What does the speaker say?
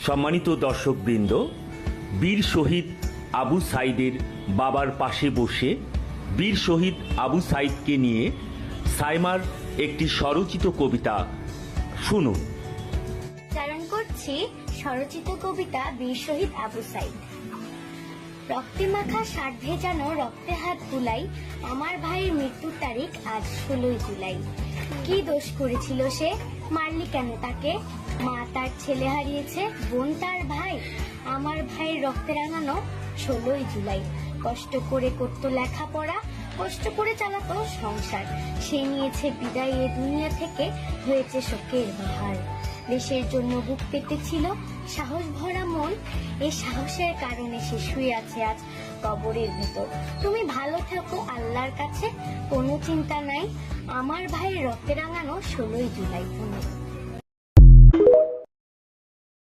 সম্মানিত দর্শকবৃন্দ, বীর শহীদ আবু সাইদের বাবার পাশে বসে বীর শহীদ আবু সাইদকে নিয়ে সাইমার একটি স্বরচিত কবিতা শুনুন। উচ্চারণ করছি স্বরচিত কবিতা বীর শহীদ আবু সাইদ। রক্তে মাখা শার্ট ভেজানো, রক্তে হাত বুলাই, আমার ভাইয়ের মৃত্যুর তারিখ আজ 16 জুলাই। কি দোষ করেছিল সে, মারলি কেন তাকে? মা তার ছেলে হারিয়েছে, বোন তার ভাই, আমার ভাইয়ের রক্তে রাঙানো 16 জুলাই। কষ্ট করে করতো লেখাপড়া, কষ্ট করে চালাতো সংসার, সে নিয়েছে বিদায় এ দুনিয়া থেকে, হয়েছে শোকের বাহার। দেশের জন্য বুক পেতেছিল সাহস ভরা মন, এই সাহসের কারণে সে শুয়ে আছে আজ কবরের ভেতর। তুমি ভালো থেকো আল্লাহর কাছে, কোনো চিন্তা নাই, আমার ভাইয়ের রক্তে রাঙানো 16 জুলাই।